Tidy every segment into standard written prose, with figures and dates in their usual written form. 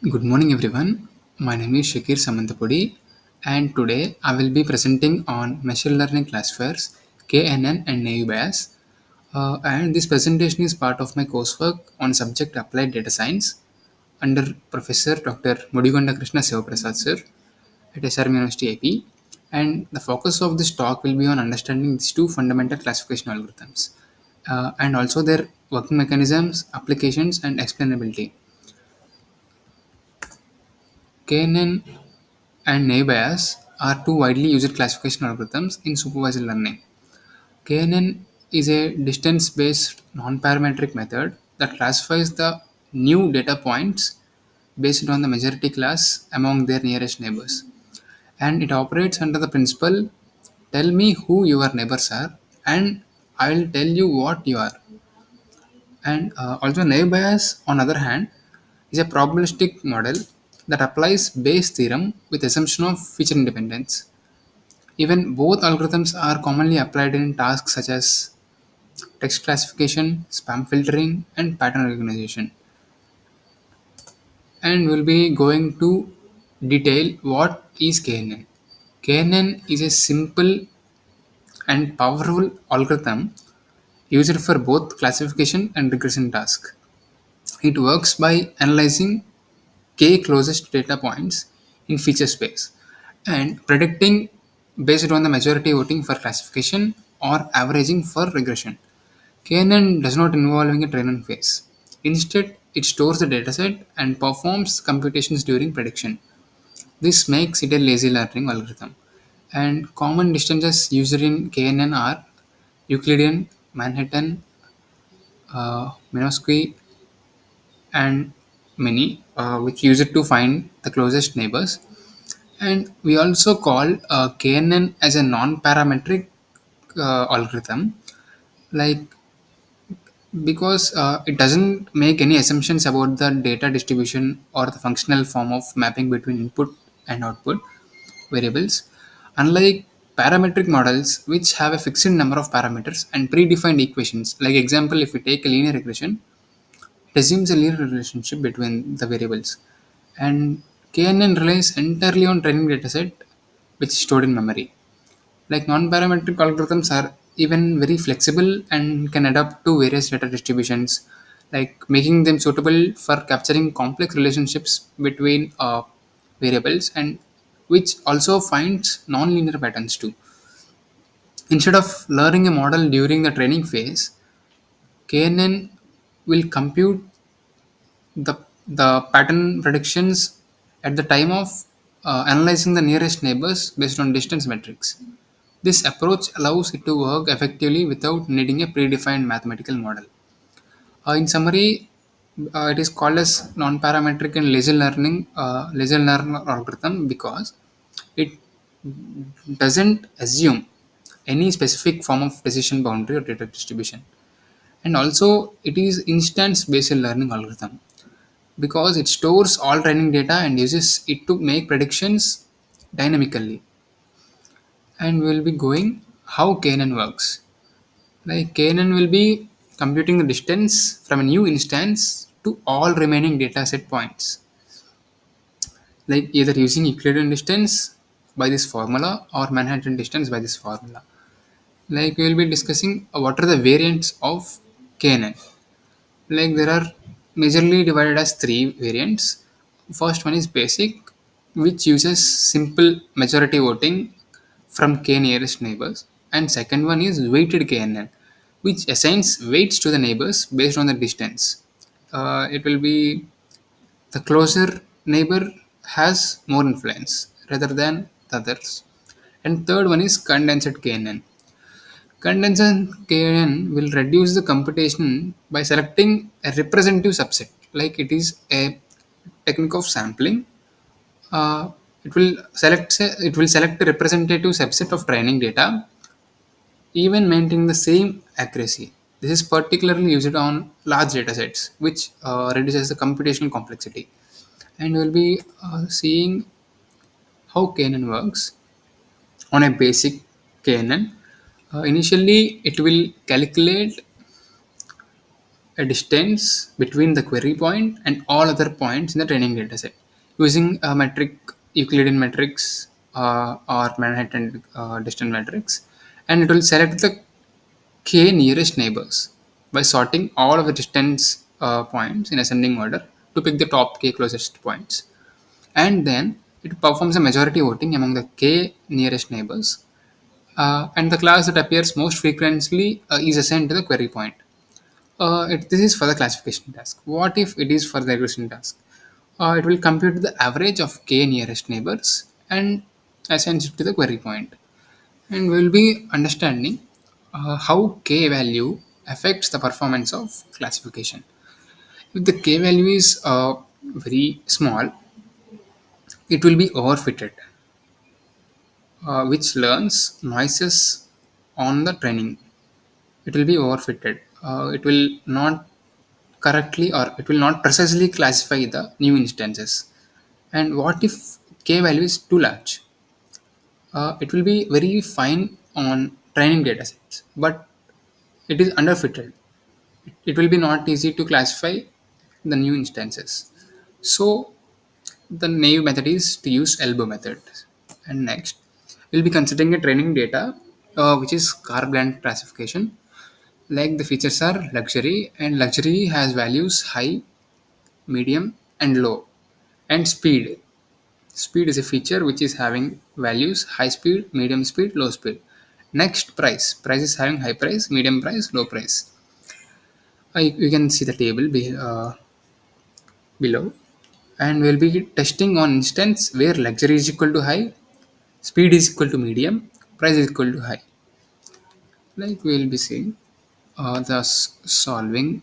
Good morning, everyone. My name is Shakir Samantapudi, and today I will be presenting on machine learning classifiers KNN and Naive Bayes. And this presentation is part of my coursework on subject applied data science under Professor Dr. Mudigonda Krishna Sivaprasad sir at SRM University AP. And the focus of this talk will be on understanding these two fundamental classification algorithms and also their working mechanisms, applications, and explainability. KNN and naive Bayes are two widely used classification algorithms in supervised learning. KNN is a distance-based non-parametric method that classifies the new data points based on the majority class among their nearest neighbors. And it operates under the principle tell me who your neighbors are and I'll tell you what you are. And also naive Bayes, on other hand, is a probabilistic model that applies Bayes' theorem with assumption of feature independence. Even both algorithms are commonly applied in tasks such as text classification, spam filtering, and pattern recognition. And we'll be going to detail what is KNN. KNN is a simple and powerful algorithm used for both classification and regression tasks. It works by analyzing k closest data points in feature space and predicting based on the majority voting for classification or averaging for regression. KNN does not involve a training phase. Instead, it stores the dataset and performs computations during prediction. This makes it a lazy learning algorithm. And common distances used in KNN are Euclidean, Manhattan, Minkowski, and many, which use it to find the closest neighbors. And we also call KNN as a non-parametric algorithm, like because it doesn't make any assumptions about the data distribution or the functional form of mapping between input and output variables. Unlike parametric models, which have a fixed number of parameters and predefined equations, like example, if we take a linear regression, it assumes a linear relationship between the variables. And KNN relies entirely on training dataset, which is stored in memory. Like non-parametric algorithms are even very flexible and can adapt to various data distributions, like making them suitable for capturing complex relationships between variables and which also finds non-linear patterns too. Instead of learning a model during the training phase, KNN will compute the, the pattern predictions at the time of analyzing the nearest neighbors based on distance metrics. This approach allows it to work effectively without needing a predefined mathematical model. In summary, it is called as non-parametric and lazy learner algorithm because it doesn't assume any specific form of decision boundary or data distribution. And also, it is instance-based learning algorithm because it stores all training data and uses it to make predictions dynamically. And we will be going how KNN works. Like KNN will be computing the distance from a new instance to all remaining dataset points, like either using Euclidean distance by this formula or Manhattan distance by this formula. Like we will be discussing what are the variants of KNN. Like there are majorly divided as three variants. First one is basic, which uses simple majority voting from k nearest neighbors, and second one is weighted KNN, which assigns weights to the neighbors based on the distance. It will be the closer neighbor has more influence rather than the others. And third one is condensed KNN. Condensed KNN will reduce the computation by selecting a representative subset, like it is a technique of sampling. Uh, it will select a representative subset of training data, even maintaining the same accuracy. This is particularly used on large datasets, which reduces the computational complexity. And we'll be seeing how KNN works on a basic KNN. Initially, it will calculate a distance between the query point and all other points in the training dataset using a metric, Euclidean matrix, or Manhattan distance matrix, and it will select the k nearest neighbors by sorting all of the distance points in ascending order to pick the top k closest points, and then it performs a majority voting among the k nearest neighbors, and the class that appears most frequently is assigned to the query point. This is for the classification task. What if it is for the regression task? It will compute the average of k nearest neighbors and assigns it to the query point. And we'll be understanding how k value affects the performance of classification. If the k value is very small, it will be overfitted, which learns noises on the training. It will be overfitted. It will not correctly, or it will not precisely classify the new instances. And what if k value is too large? It will be very fine on training datasets, but it is underfitted. It will be not easy to classify the new instances. So the naive method is to use elbow method. And next, we'll be considering a training data, which is car blend classification. Like the features are luxury, and luxury has values high, medium, and low. And speed. Speed is a feature which is having values high speed, medium speed, low speed. Next, price. Price is having high price, medium price, low price. You can see the table below, and we'll be testing on instance where luxury is equal to high, speed is equal to medium, price is equal to high. Like we'll be seeing the solving,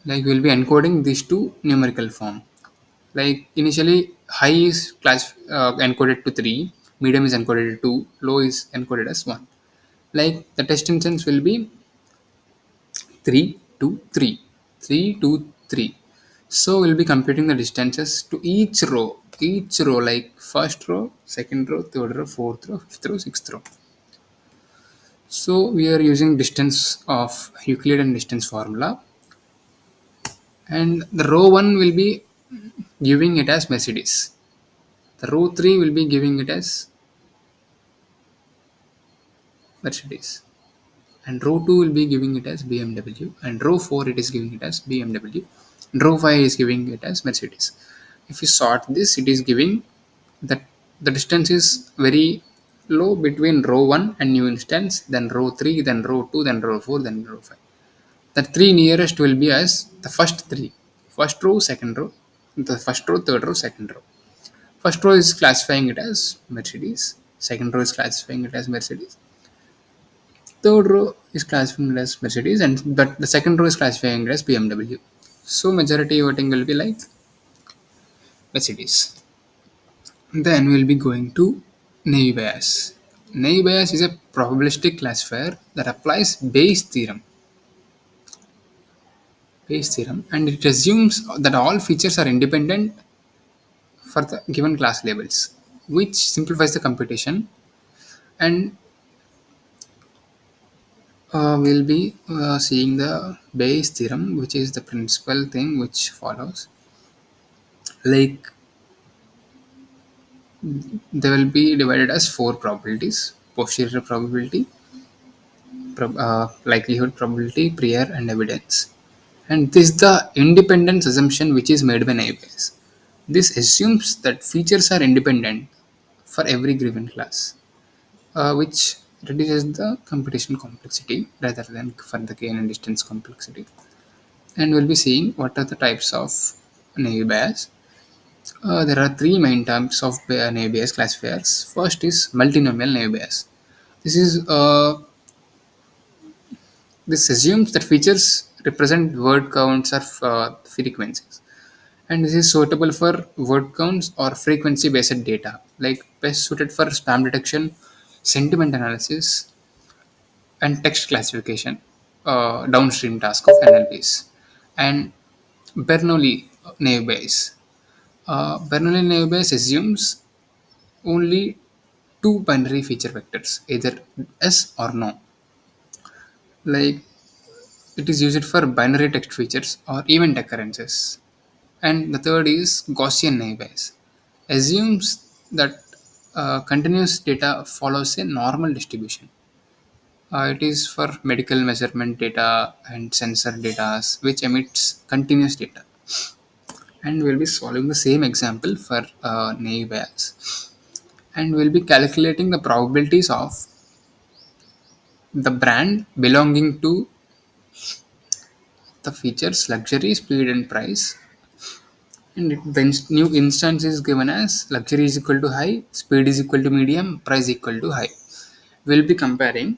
like we'll be encoding these two numerical form. Like initially high is encoded to 3, medium is encoded to 2, low is encoded as 1. Like the test instance will be 3 to 3, 3 to 3. So we'll be computing the distances to each row, like first row, second row, third row, fourth row, fifth row, sixth row. So we are using distance of Euclidean distance formula, and the row 1 will be giving it as Mercedes. The row 3 will be giving it as Mercedes. And row 2 will be giving it as BMW. And row 4 it is giving it as BMW. And row 5 is giving it as Mercedes. If you sort this, it is giving that the distance is very low between row 1 and new instance, then row 3, then row 2, then row 4, then row 5. The three nearest will be as the first three. First row, second row, the first row, third row, second row. First row is classifying it as Mercedes. Second row is classifying it as Mercedes. Third row is classifying it as Mercedes, and but the second row is classifying it as BMW. So majority voting will be like Mercedes. Then we'll be going to Naive Bayes. Naive Bayes is a probabilistic classifier that applies Bayes theorem, and it assumes that all features are independent for the given class labels, which simplifies the computation. And we'll be seeing the Bayes theorem, which is the principal thing which follows. Like they will be divided as four probabilities: posterior probability, likelihood probability, prior, and evidence. And this is the independence assumption which is made by Bayes. This assumes that features are independent for every given class, which reduces the computation complexity rather than for the KNN distance complexity. And we'll be seeing what are the types of naive Bayes. There are three main types of naive Bayes classifiers. First is multinomial naive Bayes. This is this assumes that features represent word counts or frequencies, and this is suitable for word counts or frequency based data, like best suited for spam detection, sentiment analysis, and text classification, downstream task of NLPs. And Bernoulli naive Bayes. Bernoulli naive Bayes assumes only two binary feature vectors, either S or no. Like it is used for binary text features or event occurrences. And the third is Gaussian naive Bayes. Assumes that continuous data follows a normal distribution. It is for medical measurement data and sensor data which emits continuous data. And we'll be solving the same example for naive Bayes. And we'll be calculating the probabilities of the brand belonging to the features luxury, speed, and price. And the new instance is given as luxury is equal to high, speed is equal to medium, price equal to high. We'll be comparing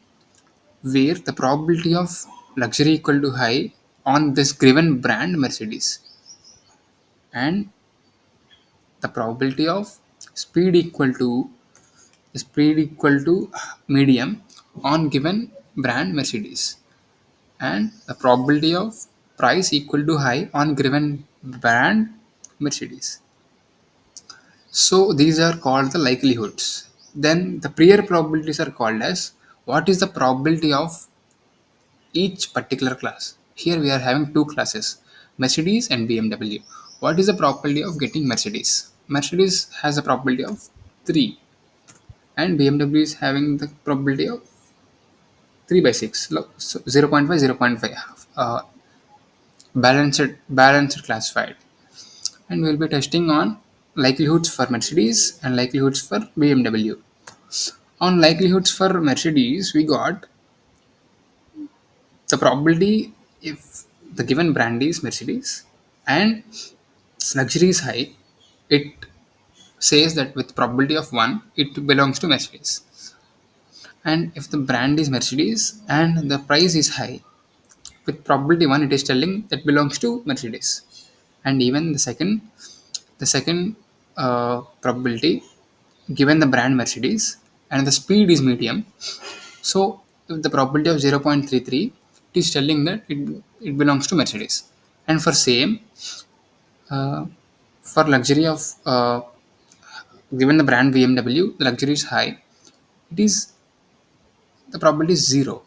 where the probability of luxury equal to high on this given brand Mercedes, and the probability of speed equal to speed equal to medium on given brand Mercedes, and the probability of price equal to high on given brand Mercedes. So these are called the likelihoods. Then the prior probabilities are called as what is the probability of each particular class. Here we are having two classes, Mercedes and BMW. What is the probability of getting Mercedes? Mercedes has a probability of 3, and BMW is having the probability of 3 by 6, so 0.5, 0.5, balanced classified. And we'll be testing on likelihoods for Mercedes and likelihoods for BMW. On likelihoods for Mercedes, we got the probability if the given brand is Mercedes and luxury is high, it says that with probability of 1, it belongs to Mercedes. And if the brand is Mercedes and the price is high, with probability 1, it is telling that belongs to Mercedes. And even the second probability, given the brand Mercedes and the speed is medium, so if the probability of 0.33, it is telling that it belongs to Mercedes. And for same, uh, for luxury of given the brand BMW, the luxury is high, it is the probability is 0.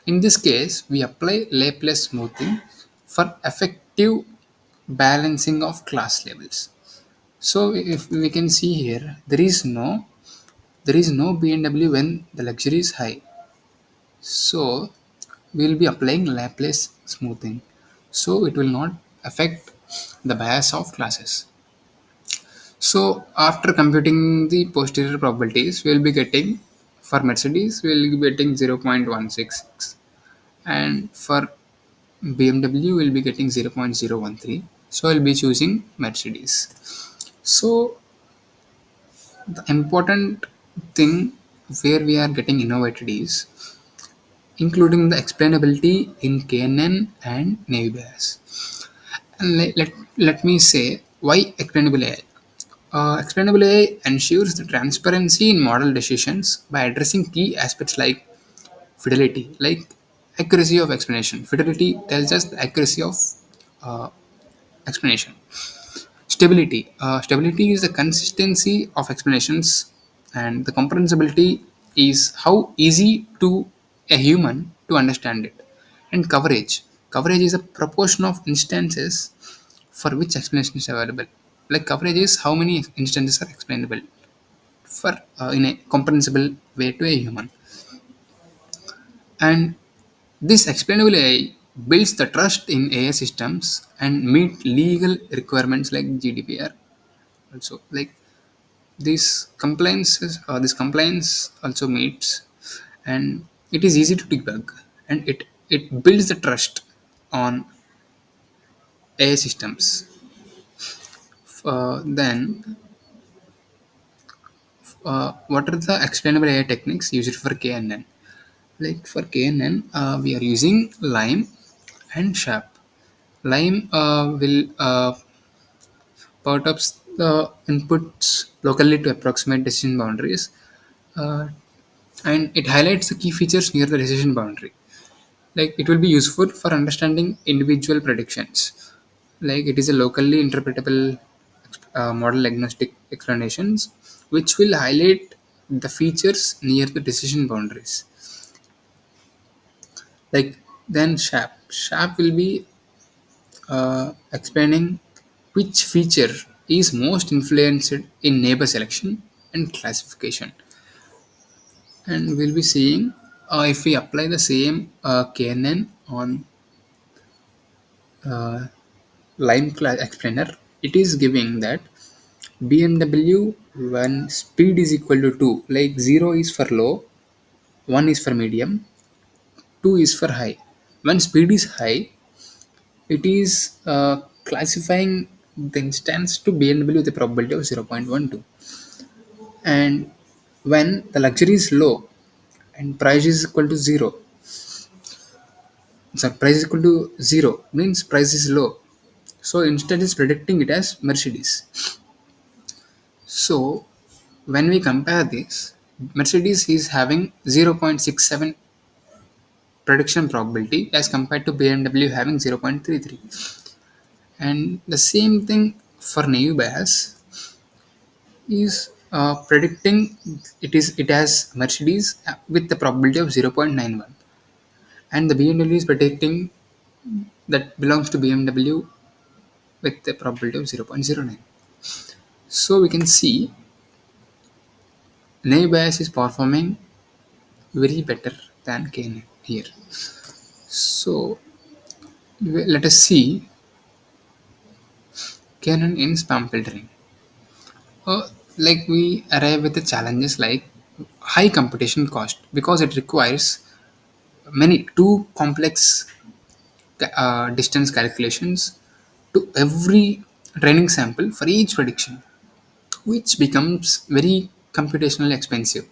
In this case, we apply Laplace smoothing for effective balancing of class labels. So if we can see here, there is no BMW when the luxury is high. So we will be applying Laplace smoothing. So it will not affect the bias of classes. So after computing the posterior probabilities, we will be getting for Mercedes we will be getting 0.166, and for BMW we will be getting 0.013. So I'll be choosing Mercedes. So the important thing where we are getting innovated is including the explainability in KNN and Naive Bayes. And let me say why explainable AI. Explainable AI ensures the transparency in model decisions by addressing key aspects like fidelity, like accuracy of explanation. Fidelity tells us the accuracy of uh, explanation. Stability. Stability is the consistency of explanations, and the comprehensibility is how easy to a human to understand it. And coverage. Coverage is a proportion of instances for which explanation is available. Like coverage is how many instances are explainable for in a comprehensible way to a human. And this explainable AI builds the trust in AI systems and meet legal requirements like GDPR. Also, like this compliance also meets, and it is easy to debug, and it builds the trust on AI systems. Then, what are the explainable AI techniques used for KNN? Like for KNN, we are using Lime and Sharp. Lime will perturbs the inputs locally to approximate decision boundaries, uh, and it highlights the key features near the decision boundary. Like it will be useful for understanding individual predictions. Like it is a locally interpretable model agnostic explanations, which will highlight the features near the decision boundaries. Like then SHAP. SHAP will be explaining which feature is most influenced in neighbor selection and classification. And we'll be seeing if we apply the same KNN on uh, line class explainer, it is giving that BMW when speed is equal to 2, like 0 is for low, 1 is for medium, 2 is for high. When speed is high, it is classifying the instance to BMW with a probability of 0.12. And when the luxury is low and price is equal to 0, so price is equal to 0 means price is low. So instead is predicting it as Mercedes. So when we compare this, Mercedes is having 0.67 prediction probability as compared to BMW having 0.33. And the same thing for naive Bayes is predicting it has Mercedes with the probability of 0.91, and the BMW is predicting that belongs to BMW with the probability of 0.09. So we can see naive Bayes is performing very better than KNN here. So let us see KNN in spam filtering. Like we arrive with the challenges like high computation cost because it requires many too complex distance calculations to every training sample for each prediction, which becomes very computationally expensive.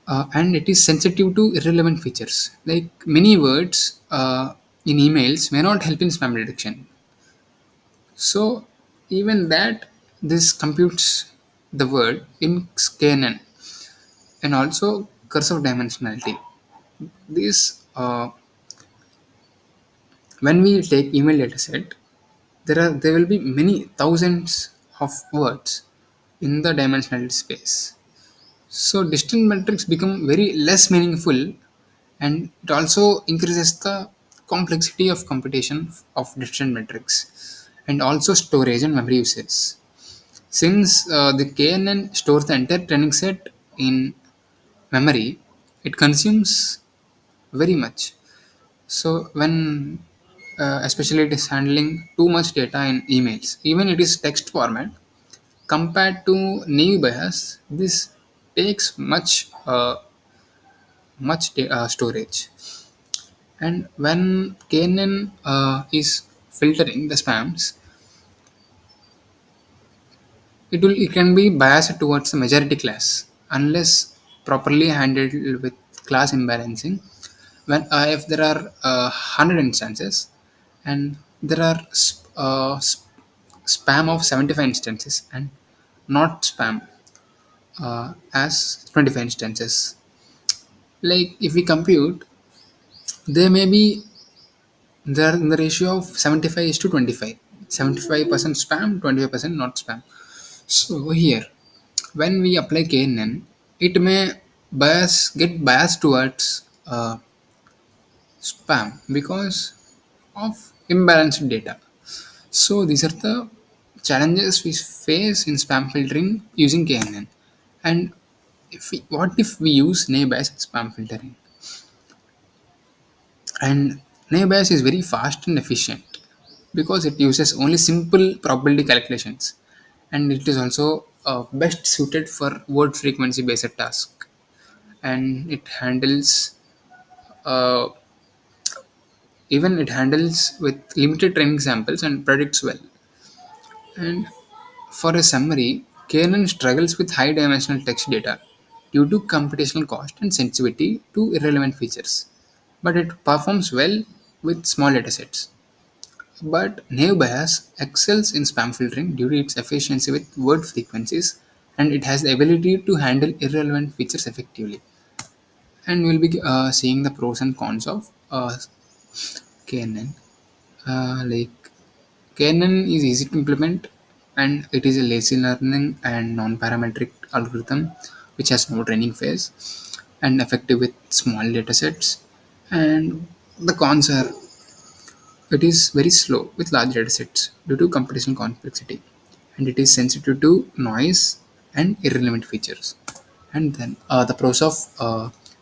And it is sensitive to irrelevant features. Like many words in emails may not help in spam detection. So even that this computes the word in KNN and also cursive dimensionality. This when we take email dataset, there will be many thousands of words in the dimensional space. So distant metrics become very less meaningful, and it also increases the complexity of computation of distant metrics and also storage and memory uses. Since the KNN stores the entire training set in memory, it consumes very much. So when especially it is handling too much data in emails, even it is text format compared to naive bias, this takes much storage. And when KNN is filtering the spams, it can be biased towards the majority class unless properly handled with class imbalancing. When if there are 100 instances and there are spam of 75 instances and not spam as 25 instances, like if we compute, they may be there in the ratio of 75 is to 25, 75% spam, 25% not spam. So here when we apply KNN, it may get biased towards spam because of imbalanced data. So these are the challenges we face in spam filtering using KNN. And what if we use naive-Bayes spam filtering? And naive-Bayes is very fast and efficient because it uses only simple probability calculations, and it is also best suited for word frequency based task, and it handles uh, even it handles with limited training samples and predicts well. And for a summary, KNN struggles with high dimensional text data due to computational cost and sensitivity to irrelevant features, but it performs well with small datasets. But naive Bayes excels in spam filtering due to its efficiency with word frequencies, and it has the ability to handle irrelevant features effectively. And we'll be seeing the pros and cons of KNN. Like KNN is easy to implement, and it is a lazy learning and non-parametric algorithm which has no training phase and effective with small datasets. And The cons are it is very slow with large datasets due to computational complexity, and it is sensitive to noise and irrelevant features. And then the pros of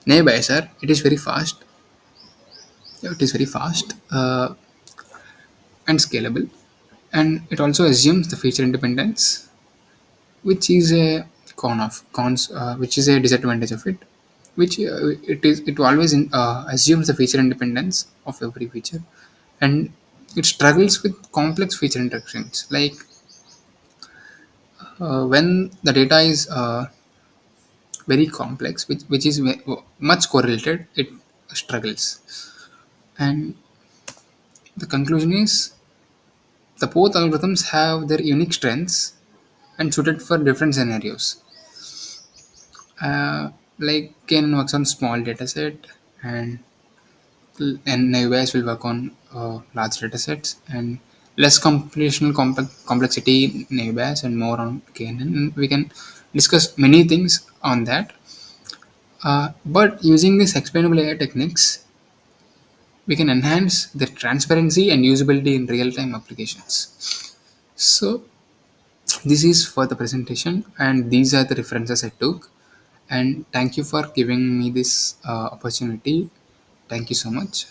Naive Bayes are it is very fast. It is very fast and scalable, and it also assumes the feature independence, which is a which is a disadvantage of it, which it always assumes the feature independence of every feature, and it struggles with complex feature interactions like when the data is very complex, which is much correlated, it struggles. And the conclusion is the both algorithms have their unique strengths and suited for different scenarios. uh, like KNN works on small data set, and Navies will work on large data sets, and less computational complexity in Navies and more on KNN. And we can discuss many things on that. But using these explainable AI techniques, we can enhance the transparency and usability in real-time applications. So this is for the presentation, and these are the references I took. And thank you for giving me this opportunity. Thank you so much.